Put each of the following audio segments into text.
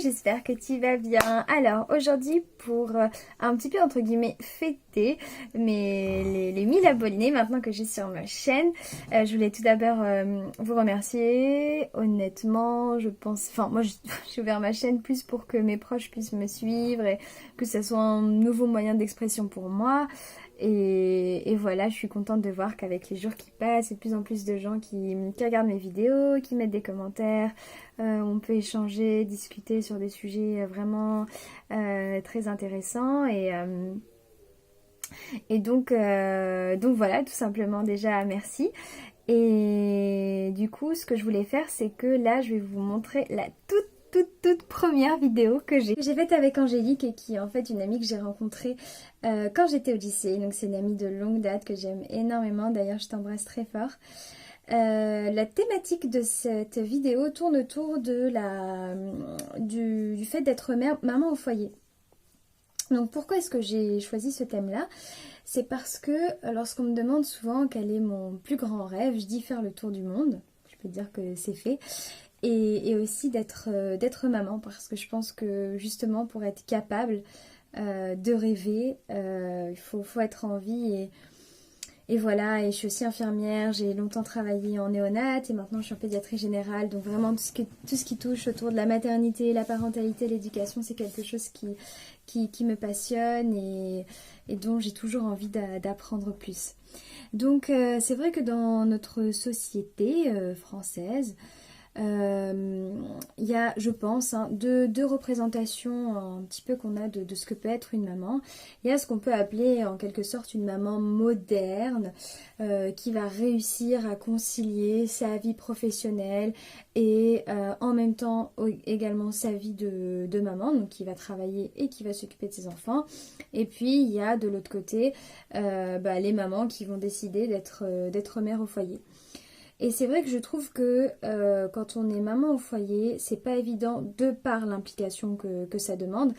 j'espère que tu vas bien. Alors aujourd'hui pour un petit peu entre guillemets fêter les 1000 abonnés maintenant que j'ai sur ma chaîne, je voulais tout d'abord vous remercier. Honnêtement je pense, enfin moi j'ai ouvert ma chaîne plus pour que mes proches puissent me suivre et que ça soit un nouveau moyen d'expression pour moi. Et voilà, je suis contente de voir qu'avec les jours qui passent, il y a de plus en plus de gens qui regardent mes vidéos, qui mettent des commentaires. On peut échanger, discuter sur des sujets vraiment très intéressants. Et donc voilà, tout simplement déjà merci. Et du coup, ce que je voulais faire, c'est que là, je vais vous montrer la toute première vidéo que j'ai faite avec Angélique et qui est en fait une amie que j'ai rencontrée quand j'étais au lycée. Donc c'est une amie de longue date que j'aime énormément. D'ailleurs, je t'embrasse très fort. La thématique de cette vidéo tourne autour de du fait d'être maman au foyer. Donc pourquoi est-ce que j'ai choisi ce thème-là? C'est parce que lorsqu'on me demande souvent quel est mon plus grand rêve, je dis faire le tour du monde. Je peux dire que c'est fait. Et aussi d'être maman, parce que je pense que justement pour être capable de rêver, il faut être en vie. Et voilà, et je suis aussi infirmière, j'ai longtemps travaillé en néonat et maintenant je suis en pédiatrie générale. Donc vraiment tout ce qui touche autour de la maternité, la parentalité, l'éducation, c'est quelque chose qui me passionne et dont j'ai toujours envie d'apprendre plus. Donc c'est vrai que dans notre société française, il y a, je pense, deux représentations un petit peu qu'on a de ce que peut être une maman. Il y a ce qu'on peut appeler en quelque sorte une maman moderne qui va réussir à concilier sa vie professionnelle et en même temps également sa vie de maman, donc qui va travailler et qui va s'occuper de ses enfants. Et puis il y a de l'autre côté les mamans qui vont décider d'être mères au foyer. Et c'est vrai que je trouve que quand on est maman au foyer, c'est pas évident de par l'implication que ça demande,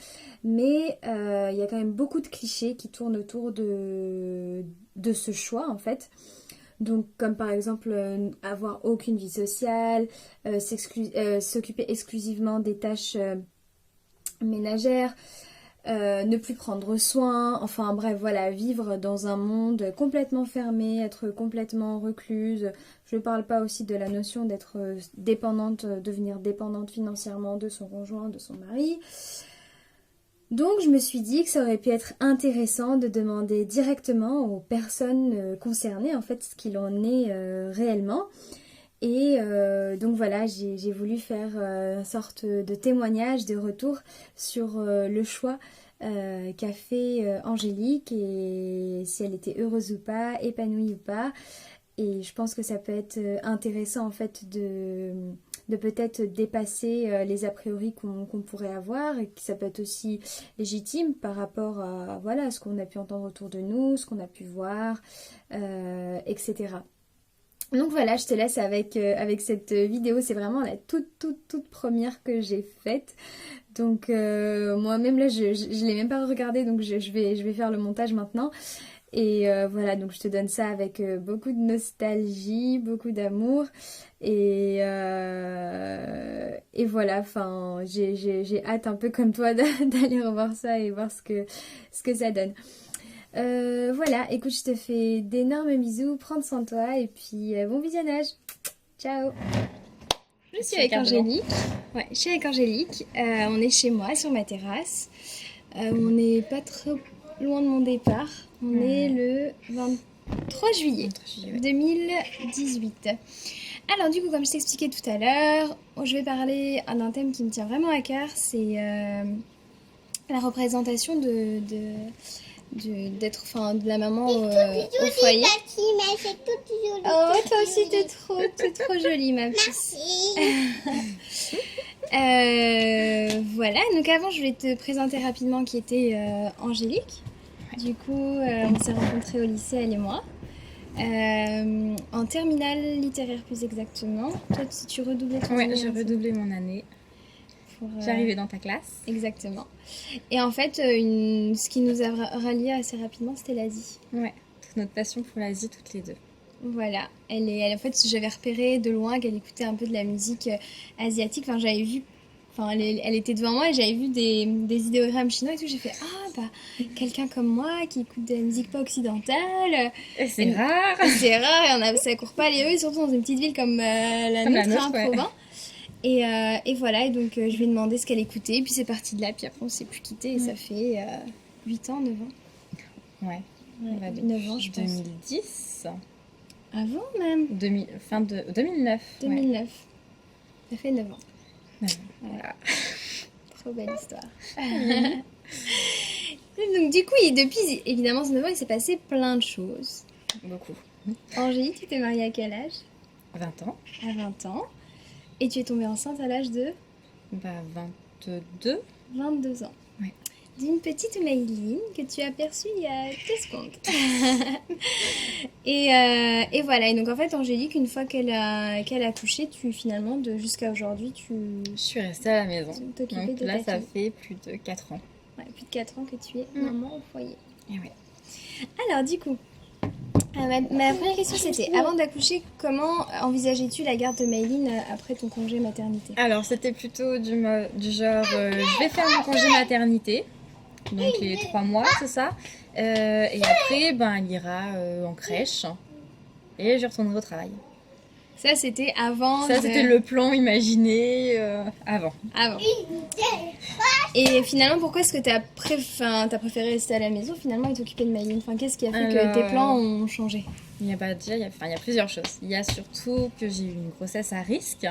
mais il y a quand même beaucoup de clichés qui tournent autour de ce choix en fait. Donc comme par exemple avoir aucune vie sociale, s'occuper exclusivement des tâches ménagères, ne plus prendre soin, enfin bref voilà, vivre dans un monde complètement fermé, être complètement recluse. Je ne parle pas aussi de la notion d'être dépendante, devenir dépendante financièrement de son conjoint, de son mari. Donc je me suis dit que ça aurait pu être intéressant de demander directement aux personnes concernées en fait ce qu'il en est réellement. Et donc voilà, j'ai voulu faire une sorte de témoignage, de retour sur le choix qu'a fait Angélique et si elle était heureuse ou pas, épanouie ou pas. Et je pense que ça peut être intéressant en fait de peut-être dépasser les a priori qu'on pourrait avoir et que ça peut être aussi légitime par rapport à voilà, ce qu'on a pu entendre autour de nous, ce qu'on a pu voir, etc. Donc voilà, je te laisse avec cette vidéo, c'est vraiment la toute première que j'ai faite. Donc moi-même là, je l'ai même pas regardée, donc je vais faire le montage maintenant. Et voilà, donc je te donne ça avec beaucoup de nostalgie, beaucoup d'amour. Et voilà, enfin, j'ai hâte un peu comme toi d'aller revoir ça et voir ce que ça donne. Voilà, écoute, je te fais d'énormes bisous, prends soin de toi et puis bon visionnage. Ciao. Je suis avec Angélique. Ouais, je suis avec Angélique. On est chez moi sur ma terrasse. On n'est pas trop loin de mon départ. On est le 23 juillet 2018. Alors du coup, comme je t'expliquais tout à l'heure, je vais parler d'un thème qui me tient vraiment à cœur. C'est la représentation de la maman au foyer. Tati, mais c'est toute jolie. Oh, toi aussi t'es trop jolie ma puce. Voilà, donc avant je vais te présenter rapidement qui était Angélique. Du coup, on s'est rencontrés au lycée, elle et moi. En terminale littéraire plus exactement. Toi, tu redoublais ton année? Oui, j'ai redoublé mon année. J'arrivais dans ta classe. Exactement. Et en fait, ce qui nous a ralliés assez rapidement, c'était l'Asie. Ouais, notre passion pour l'Asie, toutes les deux. Voilà. En fait, j'avais repéré de loin qu'elle écoutait un peu de la musique asiatique. Enfin, j'avais vu Enfin, elle était devant moi et j'avais vu des idéogrammes chinois et tout. J'ai fait quelqu'un comme moi qui écoute de la musique pas occidentale. C'est rare. C'est rare et ça court pas les rues, surtout dans une petite ville comme la nôtre, Provins. Et voilà, et donc je lui ai demandé ce qu'elle écoutait, puis c'est parti de là, puis après on s'est plus quitté et ça fait 8 ans, 9 ans. Ouais. 9 ans, je pense. 2010. Avant même. 2009. 2009. Ouais. Ça fait 9 ans. Voilà. Trop belle histoire. Donc du coup, depuis évidemment ce 9 ans, il s'est passé plein de choses. Beaucoup. Angélique, tu t'es mariée à quel âge? 20 ans. À 20 ans. Et tu es tombée enceinte à l'âge de 22. 22 ans. Ouais. D'une petite Maëline que tu as perçue il y a 2 secondes. et voilà. Et donc en fait, Angélique, une fois qu'elle a accouché, finalement, jusqu'à aujourd'hui, Je suis restée à la maison. Donc là, ça fait plus de 4 ans. Ouais, plus de 4 ans que tu es maman au foyer. Et ouais. Alors du coup, ma première question c'était, avant d'accoucher, comment envisageais-tu la garde de Maëline après ton congé maternité? Alors c'était plutôt du genre, je vais faire mon congé maternité, donc les 3 mois, c'est ça. Et après, elle ira en crèche et je retournerai au travail. Ça c'était avant. Ça c'était le plan imaginé avant. Et finalement, pourquoi est-ce que t'as préféré rester à la maison finalement et t'occuper de Maëline? Enfin, qu'est-ce qui a fait que tes plans ont changé? Il y a plusieurs choses. Il y a surtout que j'ai eu une grossesse à risque,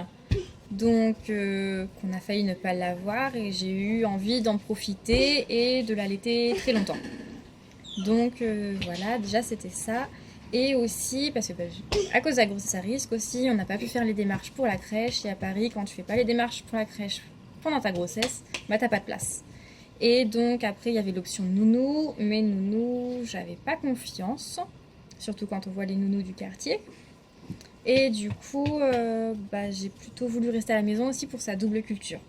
donc qu'on a failli ne pas l'avoir et j'ai eu envie d'en profiter et de l'allaiter très longtemps. Donc voilà, déjà c'était ça. Et aussi, parce que à cause de la grossesse à risque aussi, on n'a pas pu faire les démarches pour la crèche. Et à Paris, quand tu fais pas les démarches pour la crèche pendant ta grossesse, t'as pas de place. Et donc après, il y avait l'option nounou, mais nounou, j'avais pas confiance, surtout quand on voit les nounous du quartier. Et du coup, j'ai plutôt voulu rester à la maison aussi pour sa double culture.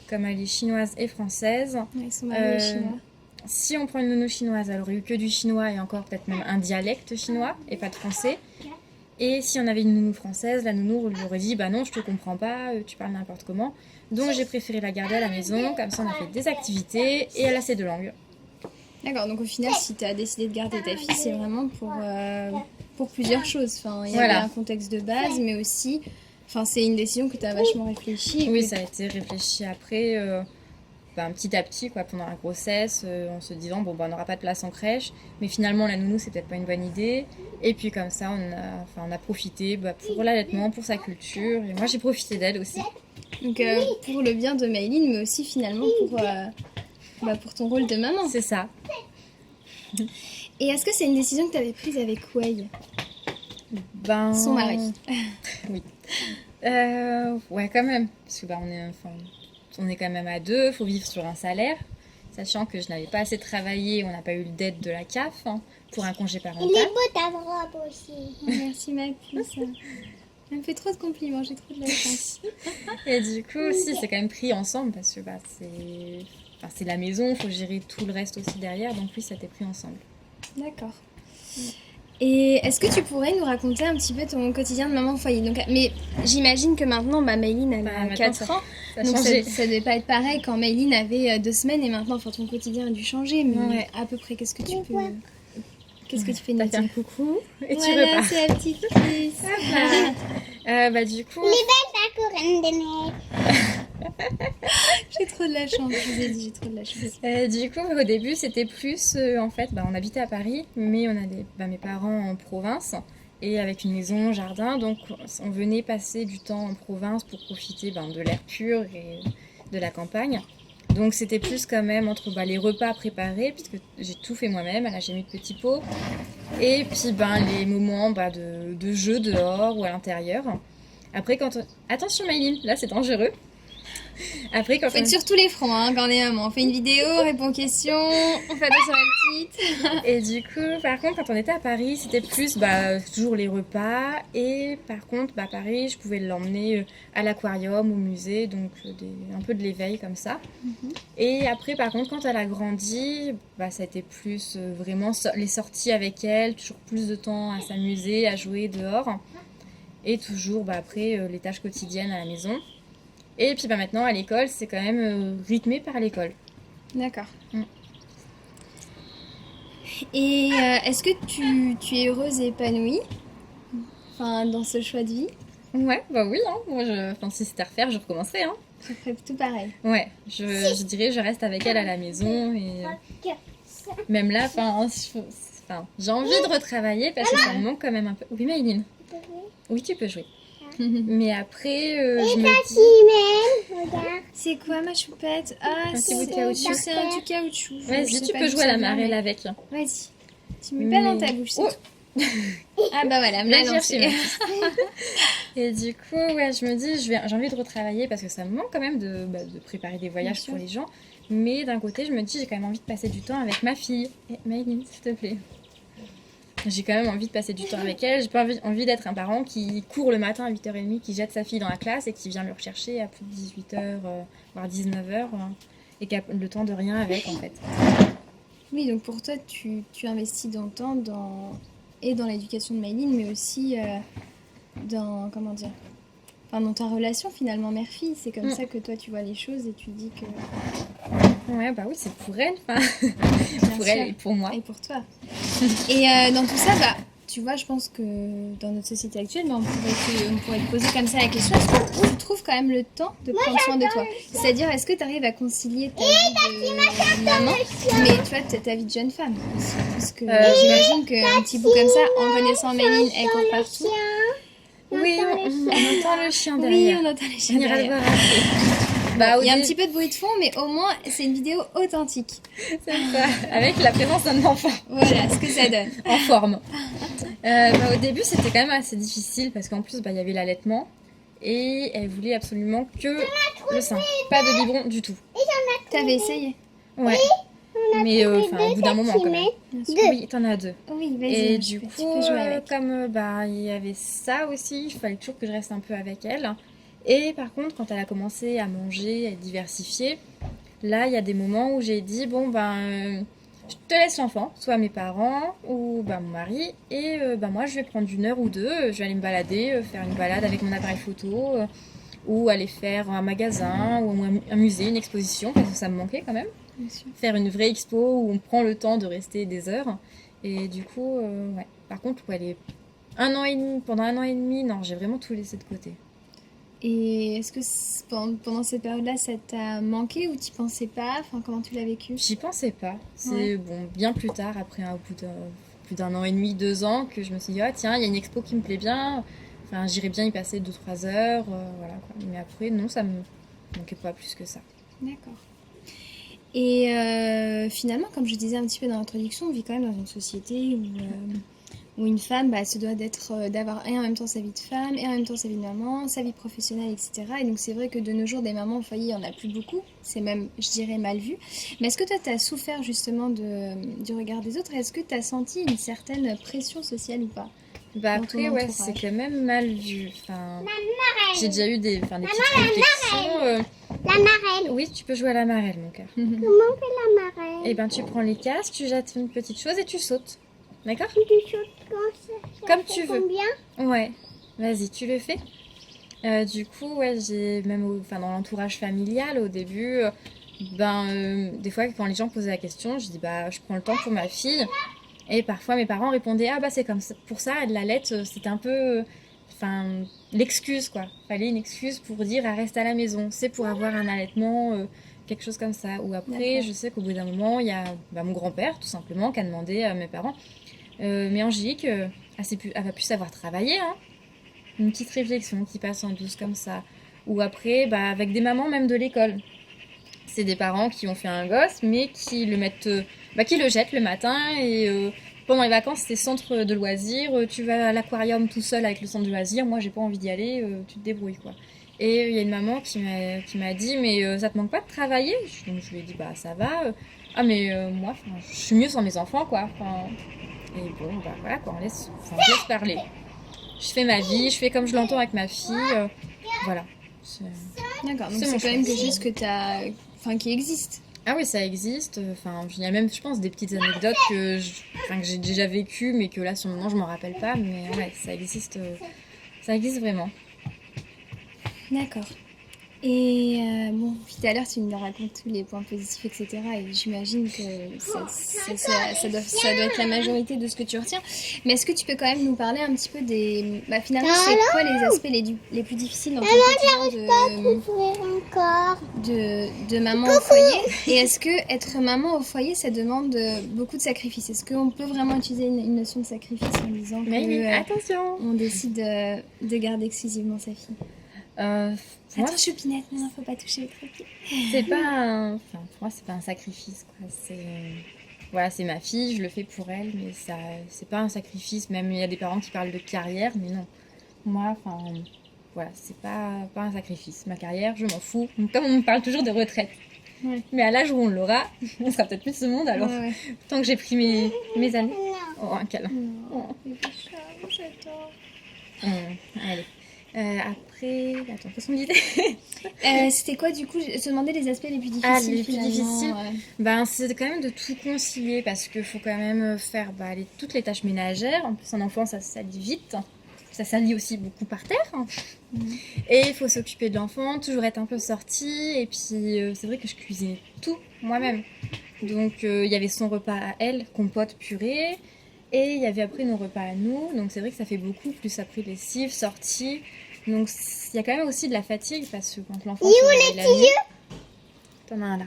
Comme elle est chinoise et française. Ouais, ils sont mariés chinois. Si on prend une nounou chinoise, elle aurait eu que du chinois et encore peut-être même un dialecte chinois et pas de français. Et si on avait une nounou française, la nounou lui aurait dit non, je te comprends pas, tu parles n'importe comment. Donc j'ai préféré la garder à la maison, comme ça on a fait des activités et elle a ses 2 langues. D'accord, donc au final, si tu as décidé de garder ta fille, c'est vraiment pour plusieurs choses. Enfin, il y avait un contexte de base, mais aussi, c'est une décision que tu as vachement réfléchi. Oui, ça a été réfléchi après. Petit à petit pendant la grossesse en se disant on n'aura pas de place en crèche, mais finalement la nounou c'est peut-être pas une bonne idée, et puis comme ça on a profité pour l'allaitement, pour sa culture, et moi j'ai profité d'elle aussi, donc pour le bien de Maëline, mais aussi finalement pour ton rôle de maman. C'est ça. Et est-ce que c'est une décision que tu avais prise avec Wei, son mari? Oui. Ouais, quand même, parce que on est quand même à 2, il faut vivre sur un salaire, sachant que je n'avais pas assez travaillé, on n'a pas eu d'aide de la CAF pour un congé parental. Il est beau ta robe aussi. Merci ma puce. Elle me fait trop de compliments, j'ai trop de la chance. Et du coup aussi c'est quand même pris ensemble parce que c'est la maison, il faut gérer tout le reste aussi derrière, donc oui ça a été pris ensemble. D'accord. Et est-ce que tu pourrais nous raconter un petit peu ton quotidien de maman au foyer? Mais j'imagine que maintenant, Maëline, elle a 4 ans. Donc ça devait pas être pareil quand Maëline avait 2 semaines et maintenant, ton quotidien a dû changer. Mais à peu près, qu'est-ce que tu peux nous dire? Un coucou et tu repars. Voilà, repars. c'est la petite fille. Du coup... La couronne de neige. J'ai trop de la chance, je vous ai dit, j'ai trop de la chance. Du coup, au début, c'était plus... on habitait à Paris, mais on a mes parents en province, et avec une maison, jardin, donc on venait passer du temps en province pour profiter de l'air pur et de la campagne. Donc c'était plus quand même entre les repas préparés, puisque j'ai tout fait moi-même, j'ai mis de petits pots, et puis les moments de jeu dehors ou à l'intérieur. Après, attention Maëline, là c'est dangereux. Après, Faites sur tous les fronts quand on est maman. On fait une vidéo, on répond aux questions, on fait attention à la petite. Et du coup, par contre, quand on était à Paris, c'était plus toujours les repas. Et par contre, Paris, je pouvais l'emmener à l'aquarium, au musée, donc un peu de l'éveil comme ça. Mm-hmm. Et après, par contre, quand elle a grandi, ça a été plus vraiment les sorties avec elle, toujours plus de temps à s'amuser, à jouer dehors. Et toujours après les tâches quotidiennes à la maison. Et puis maintenant, à l'école, c'est quand même rythmé par l'école. D'accord. Mm. Et est-ce que tu es heureuse et épanouie enfin, dans ce choix de vie? Ouais, bah oui, hein. Moi, enfin, si c'était à refaire, je recommencerais. Hein. Je ferais tout pareil. Ouais, je dirais, je reste avec elle à la maison. Et même là, enfin, j'ai envie de retravailler parce que ça me manque quand même un peu. Oui, Maïline. Oui, tu peux jouer. Mais après, je me dis... Regarde. C'est quoi ma choupette? Ah, Un petit bout de caoutchouc. c'est un tout caoutchouc. Je Vas-y, sais tu pas peux d'où jouer à ça la vient, marelle mais- avec. Vas-y. Tu mets pas dans ta bouche, c'est Oh. tout. Ah bah voilà, me Bien l'a cherché, lancé. ma fille. Et du coup, ouais, je me dis, j'ai envie de retravailler parce que ça me manque quand même de préparer des voyages sûr. pour les gens. Mais d'un côté, je me dis, j'ai quand même envie de passer du temps avec ma fille. Et Maïline, s'il te plaît. J'ai quand même envie de passer du temps avec elle. J'ai pas envie d'être un parent qui court le matin à 8h30, qui jette sa fille dans la classe et qui vient le rechercher à plus de 18h, voire 19h, et qui a le temps de rien avec, en fait. Oui, donc pour toi, tu investis dans le temps et dans l'éducation de Maïline, mais aussi dans, comment dire, enfin, dans ta relation finalement mère-fille. C'est comme ça que toi tu vois les choses et tu dis que Ouais, bah oui, c'est pour elle. Enfin, bien pour sûr, elle et pour moi. et pour toi. Et dans tout ça, bah, tu vois, je pense que dans notre société actuelle, bah, on pourrait te poser comme ça la question, est-ce que tu trouves quand même le temps de prendre soin de toi? C'est-à-dire, est-ce que tu arrives à concilier ta vie de maman, mais tu vois, ta vie de jeune femme aussi? Parce que j'imagine qu'un petit bout comme ça, en connaissant Maïline, elle court partout. Oui, on entend le chien Oui, derrière. on entend les On chiens ira le derrière. voir après. Bah, Il y a un petit peu de bruit de fond, mais au moins, c'est une vidéo authentique. C'est ça, avec la présence d'un enfant Voilà ce que ça donne. en forme. Au début, c'était quand même assez difficile parce qu'en plus, il y avait l'allaitement et elle voulait absolument que le sein, pas de biberon du tout. T'avais essayé? Ouais, mais au bout d'un moment quand même. Bien sûr. Oui, t'en as 2. Oui, vas-y. Et tu du peux coup, jouer avec. comme il y avait ça aussi, il fallait toujours que je reste un peu avec elle. Et par contre, quand elle a commencé à manger, à diversifier, là, il y a des moments où j'ai dit, je te laisse l'enfant, soit mes parents ou mon mari, et moi, je vais prendre 1 heure ou 2, je vais aller me balader, faire une balade avec mon appareil photo, ou aller faire un magasin, ou un musée, une exposition, parce que ça me manquait quand même. Bien sûr. Faire une vraie expo où on prend le temps de rester des heures. Et du coup, ouais. Par contre, pendant 1 an et demi, non, j'ai vraiment tout laissé de côté. Et est-ce que pendant cette période-là, ça t'a manqué ou t'y pensais pas? Enfin, comment tu l'as vécu? J'y pensais pas. C'est bien plus tard, après un bout plus d'1 an et demi, 2 ans, que je me suis dit, ah tiens, il y a une expo qui me plaît bien. Enfin, j'irais bien y passer 2-3 heures, voilà quoi. Mais après, non, ça me manquait pas plus que ça. D'accord. Et finalement, comme je disais un petit peu dans l'introduction, on vit quand même dans une société où une femme se doit d'avoir et en même temps sa vie de femme, et en même temps sa vie de maman, sa vie professionnelle, etc. Et donc c'est vrai que de nos jours, des mamans au foyer, il n'y en a plus beaucoup. C'est même, je dirais, mal vu. Mais est-ce que toi, tu as souffert justement du regard des autres? Est-ce que tu as senti une certaine pression sociale ou pas? Dans ton Après, ouais, entourage. c'est quand même mal vu. Enfin, j'ai déjà eu des petites réflexions. La marelle. Oui, tu peux jouer à la marelle, mon cœur. Comment on fait la marelle? Et ben, tu prends les casques, tu jettes une petite chose et tu sautes. D'accord? Tu sautes quand ça Comme fait tu veux. Combien? Ouais. Vas-y, tu le fais. Du coup, ouais, j'ai même dans l'entourage familial au début, des fois quand les gens posaient la question, je dis je prends le temps pour ma fille. Et parfois mes parents répondaient c'est comme ça, pour ça elle l'allait, c'était un peu l'excuse quoi. Fallait une excuse pour dire elle reste à la maison, c'est pour avoir un allaitement, quelque chose comme ça. Ou après, D'accord. je sais qu'au bout d'un moment, il y a mon grand-père tout simplement qui a demandé à mes parents, mais Angélique, elle va plus savoir travailler, hein. Une petite réflexion qui passe en douce comme ça. Ou après, avec des mamans même de l'école. C'est des parents qui ont fait un gosse, mais qui le mettent, qui le jettent le matin et pendant les vacances, c'est centre de loisirs. Tu vas à l'aquarium tout seul avec le centre de loisirs. Moi, j'ai pas envie d'y aller. Tu te débrouilles quoi. Et il y a une maman qui m'a dit, mais ça te manque pas de travailler? Donc je lui ai dit, ça va. Mais moi, je suis mieux sans mes enfants quoi. Et bon, voilà quoi, on laisse parler. Je fais ma vie, je fais comme je l'entends avec ma fille. Voilà. D'accord, donc C'est c'est mon quand même choix. quelque chose qui existe. Ah oui, ça existe. Il y a même, je pense, des petites anecdotes que j'ai déjà vécues, mais que là, sur le moment, je m'en rappelle pas. Mais ouais, ça existe vraiment. D'accord. Et bon, puis tout à l'heure, tu nous racontes tous les points positifs, etc. Et j'imagine que ça doit être la majorité de ce que tu retiens. Mais est-ce que tu peux quand même nous parler un petit peu des... Bah, finalement, c'est quoi les aspects les plus difficiles dans ton quotidien Ouvrir encore. de maman au foyer? Et est-ce que être maman au foyer, ça demande beaucoup de sacrifices? Est-ce qu'on peut vraiment utiliser une notion de sacrifice en disant Mais oui, que attention. on décide de garder exclusivement sa fille? Moi, Attends, Choupinette, non, faut pas toucher les trépieds. c'est pas un... Enfin, pour moi, c'est pas un sacrifice, quoi. Voilà, c'est ma fille, je le fais pour elle, mais ça, c'est pas un sacrifice. Même il y a des parents qui parlent de carrière, mais non. Moi, enfin, voilà, c'est pas un sacrifice. Ma carrière, je m'en fous. Comme on me parle toujours de retraite. Ouais. Mais à l'âge où on l'aura, on sera peut-être plus de ce monde, alors Ouais. tant que j'ai pris mes années. Oh, un câlin. Non, bébé chat, j'adore. Allez. Après, attends, qu'est-ce qu'on disait? C'était quoi du coup? Je te demandais les aspects les plus difficiles. Ah, les plus finalement, difficiles. ouais. Ben, c'est quand même de tout concilier parce qu'il faut quand même faire toutes les tâches ménagères. En plus, un enfant, ça salit vite. Ça salit aussi beaucoup par terre. Et il faut s'occuper de l'enfant, toujours être un peu sorti. Et puis, c'est vrai que je cuisinais tout moi-même. Donc, il y avait son repas à elle, compote, purée. Et il y avait après nos repas à nous. Donc, c'est vrai que ça fait beaucoup. Plus après lessive, sortie. Donc, il y a quand même aussi de la fatigue parce que quand l'enfant se réveille la nuit... T'en as un là.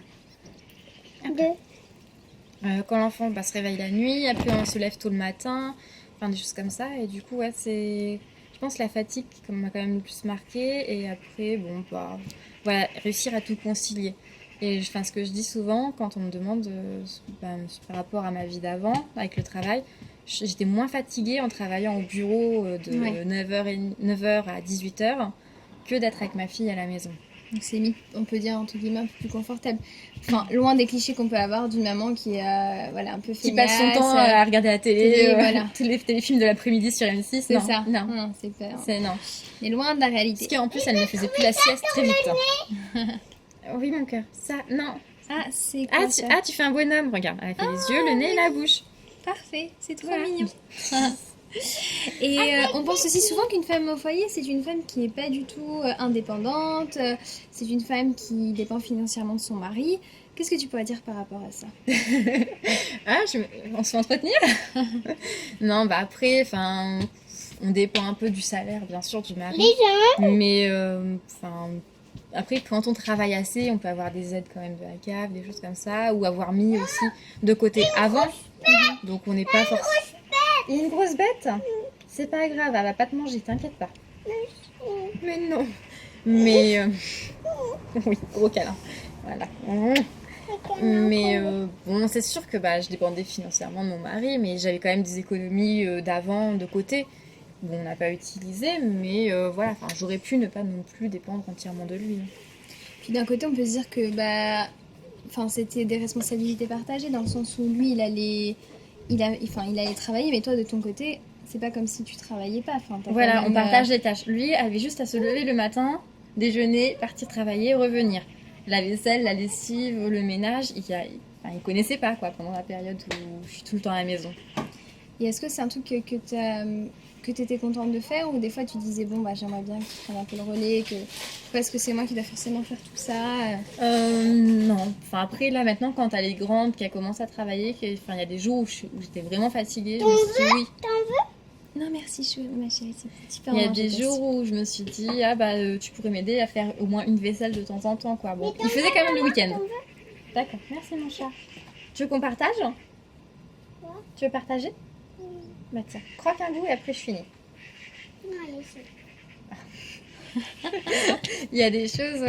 Quand l'enfant se réveille la nuit, après on se lève tôt le matin, enfin des choses comme ça. Et du coup, ouais, c'est, je pense, la fatigue qui m'a quand même le plus marqué. Et après, bon, bah, voilà, réussir à tout concilier. Et enfin, ce que je dis souvent quand on me demande par rapport à ma vie d'avant, avec le travail, j'étais moins fatiguée en travaillant au bureau de 9h à 18h que d'être avec ma fille à la maison. Donc c'est on peut dire entre guillemets un peu plus confortable. Enfin, loin des clichés qu'on peut avoir d'une maman qui est voilà, un peu Qui feignasse. passe son temps à regarder la télé, voilà. tous les téléfilms de l'après-midi sur M6. C'est Non, ça. non. C'est clair. C'est non. Mais loin de la réalité. Parce qu'en plus, elle ne faisait plus la sieste très vite. Oui, mon cœur. Ça, non. Ah, c'est quoi ça? Tu fais un bonhomme. Regarde, elle a fait les yeux, le nez et la bouche. Parfait, c'est trop Voilà. mignon. Et on pense aussi souvent qu'une femme au foyer, c'est une femme qui n'est pas du tout indépendante, c'est une femme qui dépend financièrement de son mari. Qu'est-ce que tu pourrais dire par rapport à ça? On se fait entretenir. Non, bah après, enfin, on dépend un peu du salaire, bien sûr, du mari. Mais, enfin, après, quand on travaille assez, on peut avoir des aides quand même de la CAF, des choses comme ça, ou avoir mis aussi de côté avant. Donc on n'est pas forcément... Il y a une grosse bête? C'est pas grave, elle va pas te manger, t'inquiète pas. Mais non. Mais... Oui, gros câlin. Voilà. Mais bon, c'est sûr que je dépendais financièrement de mon mari, mais j'avais quand même des économies d'avant de côté. Bon, on n'a pas utilisé, mais voilà, j'aurais pu ne pas non plus dépendre entièrement de lui. Puis d'un côté, on peut se dire que c'était des responsabilités partagées, dans le sens où lui, il allait travailler, mais toi, de ton côté, c'est pas comme si tu travaillais pas. Voilà, on partage les tâches. Lui avait juste à se lever le matin, déjeuner, partir travailler, revenir. La vaisselle, la lessive, le ménage, il connaissait pas pendant la période où je suis tout le temps à la maison. Et est-ce que c'est un truc que tu étais contente de faire, ou des fois tu disais j'aimerais bien qu'il prenne un peu le relais, est-ce que c'est moi qui dois forcément faire tout ça? Non. Après là maintenant, quand elle est grande, qu'elle commence à travailler, il y a des jours où j'étais vraiment fatiguée. Je me suis dit oui. T'en veux? Non merci ma chérie, c'est super. Il y a des jours où je me suis dit tu pourrais m'aider à faire au moins une vaisselle de temps en temps quoi. Bon, il faisait quand même le week-end. D'accord, merci mon chat. Tu veux qu'on partage? Tu veux partager? Bah tiens, croque un bout et après je finis. Non, allez, c'est... Il y a des choses,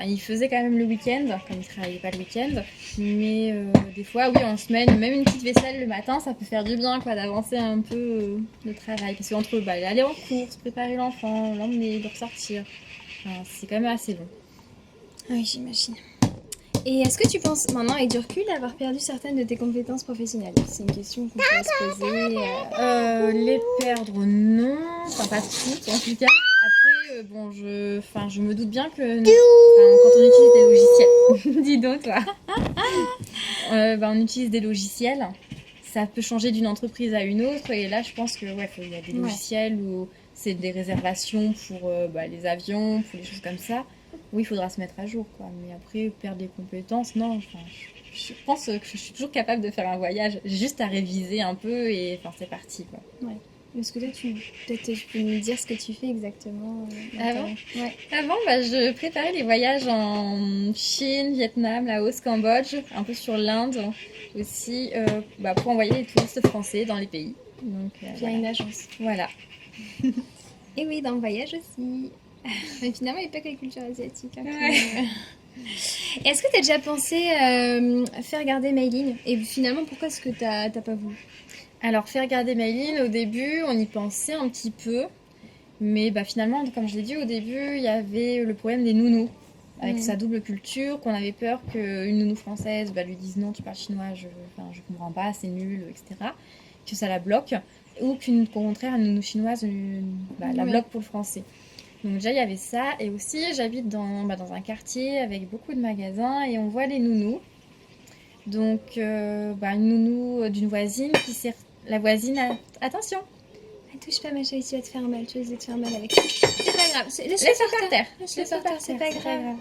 il faisait quand même le week-end, comme il travaillait pas le week-end. Mais des fois, oui, en semaine, même une petite vaisselle le matin, ça peut faire du bien d'avancer un peu le travail. Parce qu'entre aller en course, préparer l'enfant, l'emmener, le ressortir, c'est quand même assez long. Oui, j'imagine. Et est-ce que tu penses, maintenant avec du recul, avoir perdu certaines de tes compétences professionnelles? C'est une question qu'on pourrait se poser. Les perdre, non. Pas toutes, en tout cas. Après, je me doute bien que quand on utilise des logiciels... Dis donc, toi. On utilise des logiciels. Ça peut changer d'une entreprise à une autre. Et là, je pense que il y a des logiciels où c'est des réservations pour les avions, pour les choses comme ça, oui, il faudra se mettre à jour, quoi. Mais après, perdre des compétences, non. Enfin, je pense que je suis toujours capable de faire un voyage. J'ai juste à réviser un peu et enfin, c'est parti, quoi. Ouais. Est-ce que toi, peut-être tu peux nous dire ce que tu fais exactement Avant, Ouais. Avant je préparais les voyages en Chine, Vietnam, Laos, Cambodge, un peu sur l'Inde aussi, pour envoyer les touristes français dans les pays. Donc, Tu as une agence. Voilà. Et oui, dans le voyage aussi. Mais finalement, il n'y a pas que la culture asiatique. Hein, Est-ce que tu as déjà pensé faire garder Mayline? Et finalement, pourquoi est-ce que tu n'as pas voulu? Alors, faire garder Mayline, au début, on y pensait un petit peu. Mais finalement, comme je l'ai dit au début, il y avait le problème des nounous. Avec sa double culture, qu'on avait peur qu'une nounou française lui dise non, tu parles chinois, je comprends pas, c'est nul, etc. Que ça la bloque. Ou qu'au contraire, une nounou chinoise la bloque pour le français. Donc déjà, il y avait ça. Et aussi, j'habite dans un quartier avec beaucoup de magasins et on voit les nounous. Donc, une nounou d'une voisine qui sert la voisine à... Attention! Touche pas ma chérie, tu vas te faire mal, tu vas te faire mal avec ça. C'est pas grave, laisse-le par terre. Laisse-le par terre, c'est pas grave.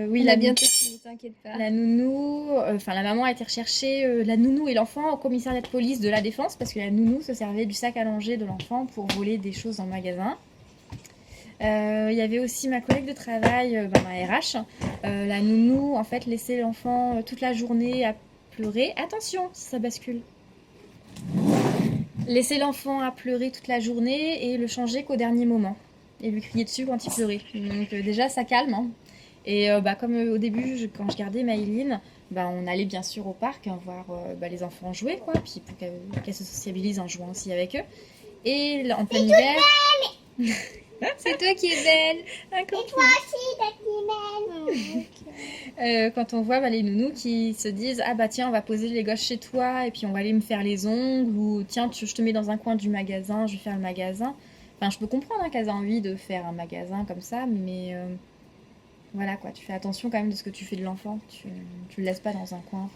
Oui, on a bientôt fini, t'inquiète pas. La nounou, la maman a été rechercher la nounou et l'enfant au commissariat de police de la Défense parce que la nounou se servait du sac à langer de l'enfant pour voler des choses dans le magasin. Il y avait aussi ma collègue de travail, ma RH. La nounou, en fait, laissait l'enfant toute la journée à pleurer. Attention, ça bascule. Laisser l'enfant à pleurer toute la journée et le changer qu'au dernier moment. Et lui crier dessus quand il pleurait. Donc déjà, ça calme. Hein. Et comme au début, quand je gardais Mayline, on allait bien sûr au parc voir les enfants jouer, quoi, puis pour qu'elles se sociabilisent en jouant aussi avec eux. Et en plein hiver... C'est toi qui es belle. Et toi aussi, t'es belle. Quand on voit les nounous qui se disent « Ah tiens, on va poser les gosses chez toi et puis on va aller me faire les ongles » ou « Tiens, je te mets dans un coin du magasin, je vais faire le magasin ». Enfin, je peux comprendre qu'elles aient envie de faire un magasin comme ça, mais voilà quoi, tu fais attention quand même de ce que tu fais de l'enfant. Tu le laisses pas dans un coin.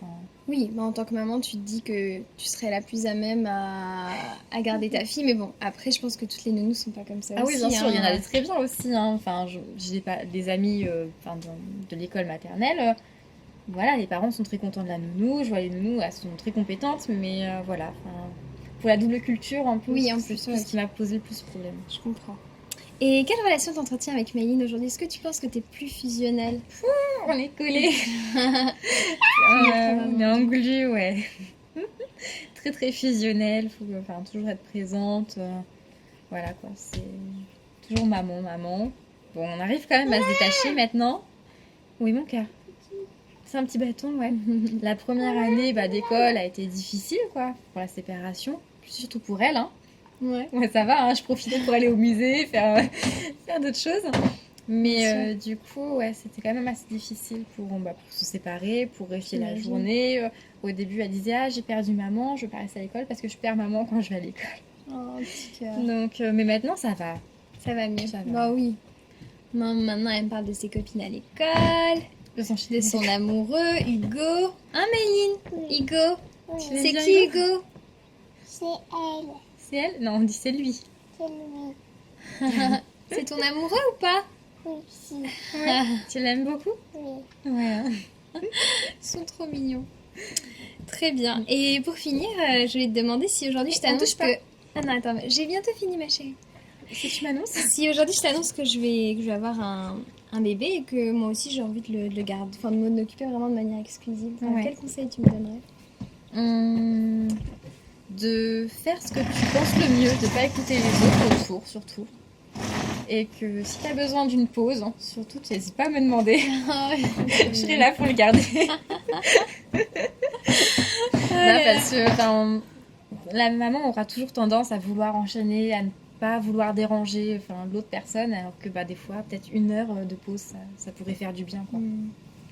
Oui, en tant que maman, tu te dis que tu serais la plus à même à garder ta fille. Mais bon, après, je pense que toutes les nounous sont pas comme ça aussi. Ah oui, bien sûr, il y en a des très bien aussi. Hein. Enfin, j'ai des amis de l'école maternelle. Voilà, les parents sont très contents de la nounou. Je vois les nounous, elles sont très compétentes, mais voilà. Pour la double culture, en plus, c'est ce qui m'a posé le plus de problème. Je comprends. Et quelle relation t'entretiens avec Mayline aujourd'hui? Est-ce que tu penses que t'es plus fusionnelle? On est collés. On est englués, ouais. Très très fusionnel. Faut toujours être présente. Voilà quoi, c'est toujours maman. Bon, on arrive quand même à se détacher maintenant. Oui, mon cœur. C'est un petit bâton, ouais. La première année d'école a été difficile, quoi, pour la séparation. Surtout pour elle, hein. Ouais, ça va, hein, je profitais pour aller au musée, faire d'autres choses. Mais du coup, ouais, c'était quand même assez difficile pour se séparer, pour réussir la journée. Au début, elle disait « Ah, j'ai perdu maman, je vais pas rester à l'école parce que je perds maman quand je vais à l'école. » Oh, petit cœur. Donc, mais maintenant, ça va. Ça va mieux. Bah oui. Maintenant, elle me parle de ses copines à l'école, de son amoureux, Hugo. Hein, Mayline? Oui. Hugo? Oui. C'est qui, Hugo? C'est elle. C'est elle? Non, on dit c'est lui. C'est lui. C'est ton amoureux ou pas? Oui, si. Ouais. Tu l'aimes beaucoup? Oui. Ouais. Ils sont trop mignons. Très bien. Et pour finir, je vais te demander si aujourd'hui je t'annonce que... Ah non, attends, j'ai bientôt fini, ma chérie. Si tu m'annonces? Si aujourd'hui je t'annonce que je vais avoir un bébé et que moi aussi j'ai envie de le garder, de m'en occuper vraiment de manière exclusive, quel conseil tu me donnerais? De faire ce que tu penses le mieux, de ne pas écouter les autres autour, surtout. Et que si tu as besoin d'une pause, surtout, tu n'hésites pas à me demander. Je serai là pour le garder. Parce que la maman aura toujours tendance à vouloir enchaîner, à ne pas vouloir déranger l'autre personne, alors que des fois, peut-être 1 heure de pause, ça pourrait faire du bien.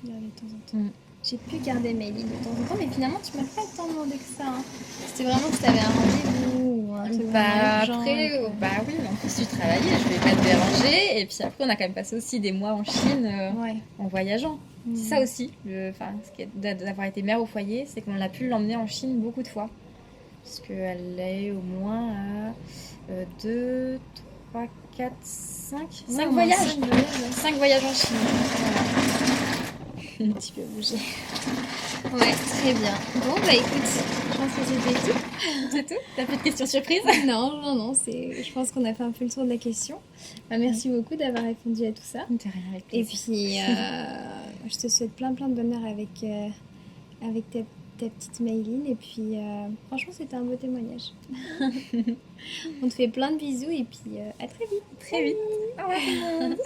Garder de temps en temps. J'ai pu garder Mayline de temps en temps, mais finalement, tu m'as pas tant demandé que ça. Hein. C'était vraiment que tu avais un rendez-vous ou un truc après, oui, en plus tu travaillais, je vais pas te déranger. Et puis après, on a quand même passé aussi des mois en Chine en voyageant. C'est ça aussi, ce qui est d'avoir été mère au foyer, c'est qu'on a pu l'emmener en Chine beaucoup de fois. Parce qu'elle est au moins à 2, 3, 4, 5 Ouais, au moins voyages. 5 voyages, ouais. 5 voyages en Chine. Voilà. Un petit peu bougé. Ouais, très bien. Bon, bah écoute, je pense que c'était tout. C'est tout? T'as plus de questions surprises? Non, je pense qu'on a fait un peu le tour de la question. Bah, merci beaucoup d'avoir répondu à tout ça. De rien, avec Et plaisir. puis, je te souhaite plein de bonheur avec ta petite Mayline. Et puis, franchement, c'était un beau témoignage. On te fait plein de bisous et puis à très vite. Très vite. Au revoir tout le monde.